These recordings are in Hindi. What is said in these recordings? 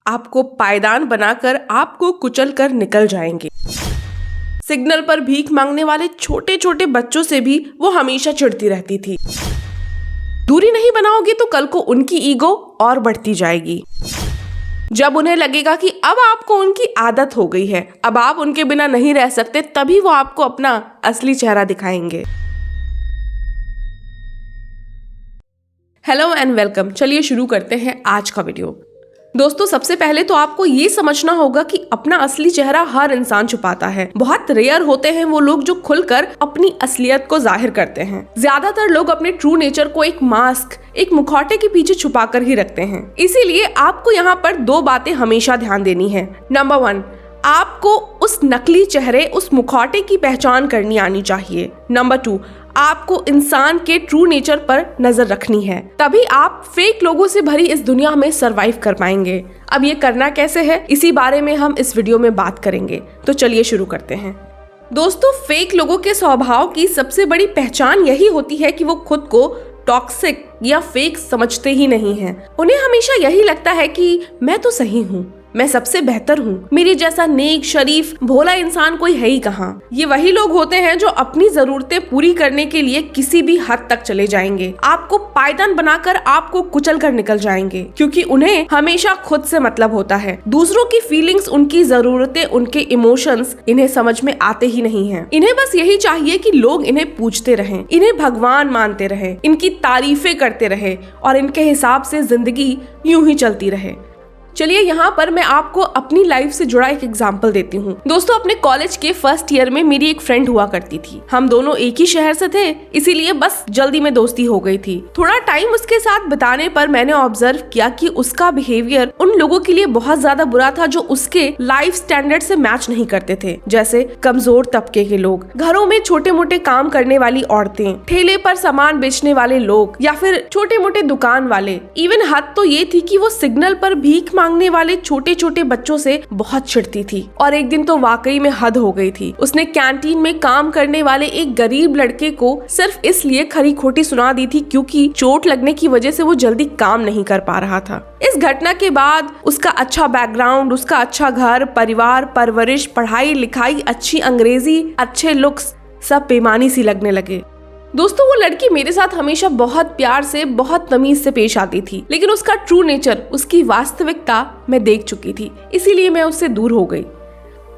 आपको पायदान बनाकर आपको कुचल कर निकल जाएंगे। सिग्नल पर भीख मांगने वाले छोटे छोटे बच्चों से भी वो हमेशा चिढ़ती रहती थी। दूरी नहीं बनाओगे तो कल को उनकी ईगो और बढ़ती जाएगी। जब उन्हें लगेगा कि अब आपको उनकी आदत हो गई है, अब आप उनके बिना नहीं रह सकते, तभी वो आपको अपना असली चेहरा दिखाएंगे। Hello and welcome. चलिए शुरू करते हैं आज का वीडियो। दोस्तों, सबसे पहले तो आपको ये समझना होगा कि अपना असली चेहरा हर इंसान छुपाता है। बहुत रेयर होते हैं वो लोग जो खुलकर अपनी असलियत को जाहिर करते हैं। ज्यादातर लोग अपने ट्रू नेचर को एक मास्क, एक मुखौटे के पीछे छुपा कर ही रखते हैं। इसीलिए आपको यहाँ पर दो बातें हमेशा ध्यान देनी है। नंबर 1, आपको उस नकली चेहरे, उस मुखौटे की पहचान करनी आनी चाहिए। नंबर 2, आपको इंसान के ट्रू नेचर पर नजर रखनी है, तभी आप फेक लोगों से भरी इस दुनिया में सरवाइव कर पाएंगे। अब ये करना कैसे है, इसी बारे में हम इस वीडियो में बात करेंगे। तो चलिए शुरू करते हैं। दोस्तों, फेक लोगों के स्वभाव की सबसे बड़ी पहचान यही होती है कि वो खुद को टॉक्सिक या फेक समझते ही नहीं हैं। उन्हें हमेशा यही लगता है कि मैं तो सही हूँ, मैं सबसे बेहतर हूँ, मेरे जैसा नेक, शरीफ, भोला इंसान कोई है ही कहाँ। ये वही लोग होते हैं जो अपनी जरूरतें पूरी करने के लिए किसी भी हद तक चले जाएंगे, आपको पायदान बनाकर आपको कुचल कर निकल जाएंगे, क्योंकि उन्हें हमेशा खुद से मतलब होता है। दूसरों की फीलिंग्स, उनकी जरूरतें, उनके इमोशंस इन्हें समझ में आते ही नहीं है। इन्हें बस यही चाहिए कि लोग इन्हें पूछते रहें, इन्हें भगवान मानते रहे, इनकी तारीफें करते रहे और इनके हिसाब से जिंदगी यूं ही चलती रहे। चलिए यहाँ पर मैं आपको अपनी लाइफ से जुड़ा एक एग्जाम्पल देती हूँ। दोस्तों, अपने कॉलेज के फर्स्ट ईयर में मेरी एक फ्रेंड हुआ करती थी। हम दोनों एक ही शहर से थे, इसीलिए बस जल्दी में दोस्ती हो गई थी। थोड़ा टाइम उसके साथ बिताने पर मैंने ऑब्जर्व किया कि उसका बिहेवियर उन लोगों के लिए बहुत ज्यादा बुरा था जो उसके लाइफ स्टैंडर्ड से मैच नहीं करते थे, जैसे कमजोर तबके के लोग, घरों में छोटे मोटे काम करने वाली औरतें, ठेले पर सामान बेचने वाले लोग या फिर छोटे मोटे दुकान वाले। इवन हद तो ये थी कि वो सिग्नल पर भीख मांगने वाले छोटे छोटे बच्चों से बहुत चिढ़ती थी। और एक दिन तो वाकई में हद हो गई थी। उसने कैंटीन में काम करने वाले एक गरीब लड़के को सिर्फ इसलिए खरी खोटी सुना दी थी क्योंकि चोट लगने की वजह से वो जल्दी काम नहीं कर पा रहा था। इस घटना के बाद उसका अच्छा बैकग्राउंड, उसका अच्छा घर, परिवार, परवरिश, पढ़ाई लिखाई, अच्छी अंग्रेजी, अच्छे लुक्स सब बेमानी सी लगने लगे। दोस्तों, वो लड़की मेरे साथ हमेशा बहुत प्यार से, बहुत तमीज से पेश आती थी, लेकिन उसका ट्रू नेचर, उसकी वास्तविकता मैं देख चुकी थी, इसीलिए मैं उससे दूर हो गई।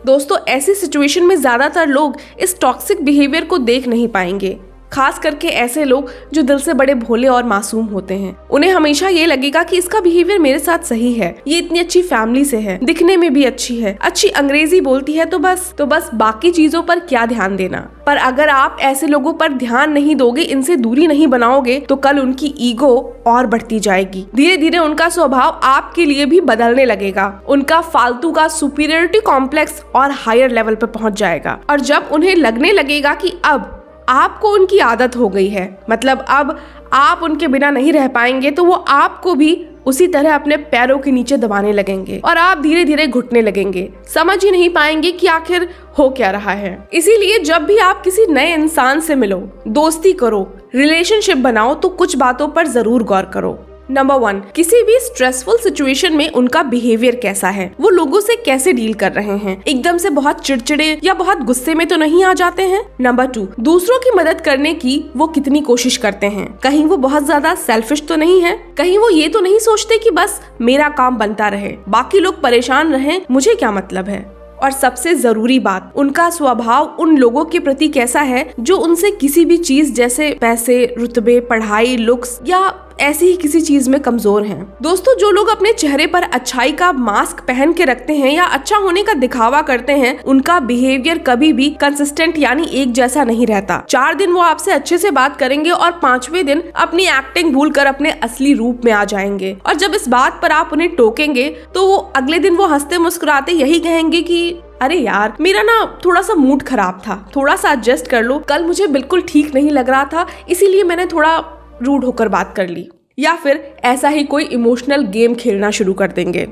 दोस्तों, ऐसी सिचुएशन में ज्यादातर लोग इस टॉक्सिक बिहेवियर को देख नहीं पाएंगे, खास करके ऐसे लोग जो दिल से बड़े भोले और मासूम होते हैं। उन्हें हमेशा ये लगेगा कि इसका बिहेवियर मेरे साथ सही है, ये इतनी अच्छी फैमिली से है, दिखने में भी अच्छी है, अच्छी अंग्रेजी बोलती है, तो बस बाकी चीजों पर क्या ध्यान देना। पर अगर आप ऐसे लोगों पर ध्यान नहीं दोगे, इनसे दूरी नहीं बनाओगे, तो कल उनकी ईगो और बढ़ती जाएगी। धीरे धीरे उनका स्वभाव आपके लिए भी बदलने लगेगा। उनका फालतू का सुपीरियरिटी कॉम्प्लेक्स और हायर लेवल पर पहुंच जाएगा। और जब उन्हें लगने लगेगा कि अब आपको उनकी आदत हो गई है, मतलब अब आप उनके बिना नहीं रह पाएंगे, तो वो आपको भी उसी तरह अपने पैरों के नीचे दबाने लगेंगे और आप धीरे धीरे घुटने लगेंगे, समझ ही नहीं पाएंगे कि आखिर हो क्या रहा है। इसीलिए जब भी आप किसी नए इंसान से मिलो, दोस्ती करो, रिलेशनशिप बनाओ, तो कुछ बातों पर जरूर गौर करो। नंबर 1, किसी भी स्ट्रेसफुल सिचुएशन में उनका बिहेवियर कैसा है, वो लोगों से कैसे डील कर रहे हैं, एकदम से बहुत चिड़चिड़े या बहुत गुस्से में तो नहीं आ जाते हैं। नंबर 2, दूसरों की मदद करने की वो कितनी कोशिश करते हैं, कहीं वो बहुत ज्यादा सेल्फिश तो नहीं है, कहीं वो ये तो नहीं सोचते कि बस मेरा काम बनता रहे, बाकी लोग परेशान रहें, मुझे क्या मतलब है। और सबसे जरूरी बात, उनका स्वभाव उन लोगों के प्रति कैसा है जो उनसे किसी भी चीज जैसे पैसे, रुतबे, पढ़ाई, लुक्स या ऐसी ही किसी चीज में कमजोर हैं। दोस्तों, जो लोग अपने चेहरे पर अच्छाई का मास्क पहन के रखते हैं या अच्छा होने का दिखावा करते हैं, उनका बिहेवियर कभी भी कंसिस्टेंट यानी एक जैसा नहीं रहता। 4 दिन वो आपसे अच्छे से बात करेंगे और 5वें दिन अपनी एक्टिंग भूलकर अपने असली रूप में आ जाएंगे। और जब इस बात पर आप उन्हें टोकेंगे तो वो अगले दिन वो हंसते मुस्कुराते यही कहेंगे कि अरे यार, मेरा ना थोड़ा सा मूड खराब था, थोड़ा सा एडजस्ट कर लो, कल मुझे बिल्कुल ठीक नहीं लग रहा था, इसीलिए मैंने थोड़ा रूड होकर बात कर ली। या फिर ऐसा ही कोई इमोशनल गेम खेलना शुरू कर देंगे।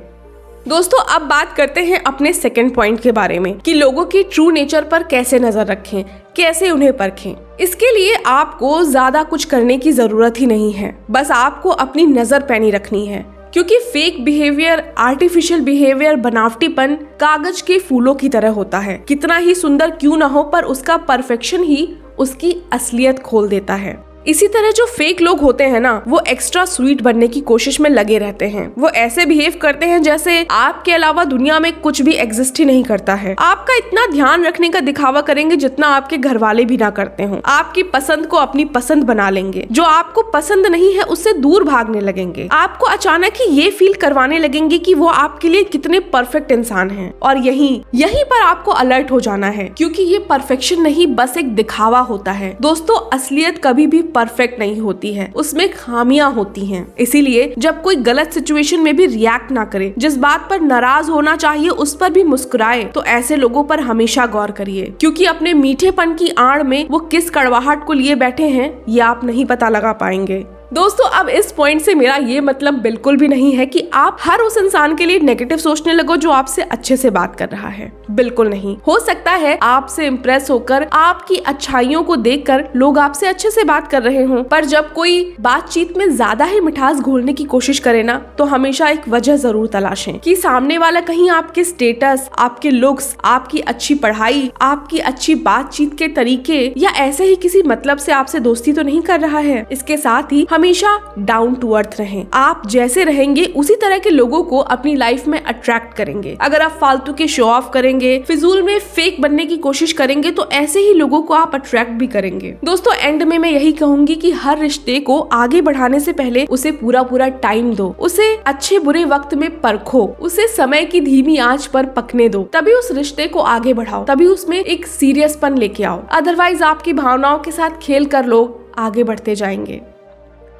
दोस्तों, अब बात करते हैं अपने सेकंड पॉइंट के बारे में कि लोगों की ट्रू नेचर पर कैसे नजर रखें, कैसे उन्हें परखें। इसके लिए आपको ज्यादा कुछ करने की जरूरत ही नहीं है, बस आपको अपनी नजर पैनी रखनी है। क्योंकि फेक बिहेवियर, आर्टिफिशियल बिहेवियर, बनावटीपन कागज के फूलों की तरह होता है। कितना ही सुंदर क्यों ना हो, पर उसका परफेक्शन ही उसकी असलियत खोल देता है। इसी तरह जो फेक लोग होते हैं ना, वो एक्स्ट्रा स्वीट बनने की कोशिश में लगे रहते हैं। वो ऐसे बिहेव करते हैं जैसे आपके अलावा दुनिया में कुछ भी एग्जिस्ट ही नहीं करता है। आपका इतना ध्यान रखने का दिखावा करेंगे जितना आपके घर वाले भी ना करते हो। आपकी पसंद को अपनी पसंद बना लेंगे, जो आपको पसंद नहीं है उससे दूर भागने लगेंगे। आपको अचानक ही ये फील करवाने लगेंगे कि वो आपके लिए कितने परफेक्ट इंसान हैं। और यहीं पर आपको अलर्ट हो जाना है, क्योंकि ये परफेक्शन नहीं, बस एक दिखावा होता है। दोस्तों, असलियत कभी भी परफेक्ट नहीं होती है, उसमें खामियां होती हैं। इसीलिए जब कोई गलत सिचुएशन में भी रिएक्ट ना करे, जिस बात पर नाराज होना चाहिए उस पर भी मुस्कुराए, तो ऐसे लोगों पर हमेशा गौर करिए, क्योंकि अपने मीठेपन की आड़ में वो किस कड़वाहट को लिए बैठे हैं ये आप नहीं पता लगा पाएंगे। दोस्तों, अब इस पॉइंट से मेरा ये मतलब बिल्कुल भी नहीं है कि आप हर उस इंसान के लिए नेगेटिव सोचने लगो जो आपसे अच्छे से बात कर रहा है। बिल्कुल नहीं। हो सकता है आपसे इम्प्रेस होकर, आपकी अच्छाइयों को देखकर लोग आपसे अच्छे से बात कर रहे हों, पर जब कोई बातचीत में ज्यादा ही मिठास घोलने की कोशिश करे ना, तो हमेशा एक वजह जरूर तलाशें कि सामने वाला कहीं आपके स्टेटस, आपके लुक्स, आपकी अच्छी पढ़ाई, आपकी अच्छी बातचीत के तरीके या ऐसे ही किसी मतलब से आपसे दोस्ती तो नहीं कर रहा है। इसके साथ ही हमेशा डाउन टू अर्थ रहें। आप जैसे रहेंगे उसी तरह के लोगों को अपनी लाइफ में अट्रैक्ट करेंगे। अगर आप फालतू के शो ऑफ करेंगे, फिजूल में फेक बनने की कोशिश करेंगे, तो ऐसे ही लोगों को आप अट्रैक्ट भी करेंगे। दोस्तों, एंड में मैं यही कहूंगी कि हर रिश्ते को आगे बढ़ाने से पहले उसे पूरा टाइम दो, उसे अच्छे बुरे वक्त में परखो, उसे समय की धीमी आंच पर पकने दो, तभी उस रिश्ते को आगे बढ़ाओ, तभी उसमें एक सीरियसपन लेके आओ। अदरवाइज आपकी भावनाओं के साथ खेल कर लोग आगे बढ़ते जाएंगे।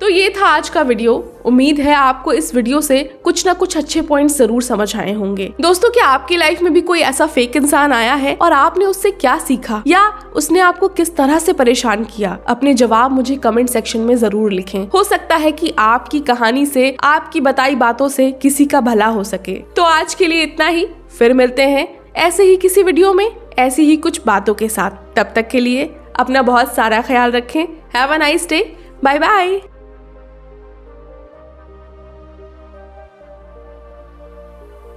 तो ये था आज का वीडियो। उम्मीद है आपको इस वीडियो से कुछ ना कुछ अच्छे पॉइंट्स जरूर समझ आए होंगे। दोस्तों, क्या आपकी लाइफ में भी कोई ऐसा फेक इंसान आया है और आपने उससे क्या सीखा, या उसने आपको किस तरह से परेशान किया? अपने जवाब मुझे कमेंट सेक्शन में जरूर लिखें। हो सकता है कि आपकी कहानी से, आपकी बताई बातों से किसी का भला हो सके। तो आज के लिए इतना ही, फिर मिलते हैं ऐसे ही किसी वीडियो में, ऐसी ही कुछ बातों के साथ। तब तक के लिए अपना बहुत सारा ख्याल रखें। Have a nice day. Bye bye.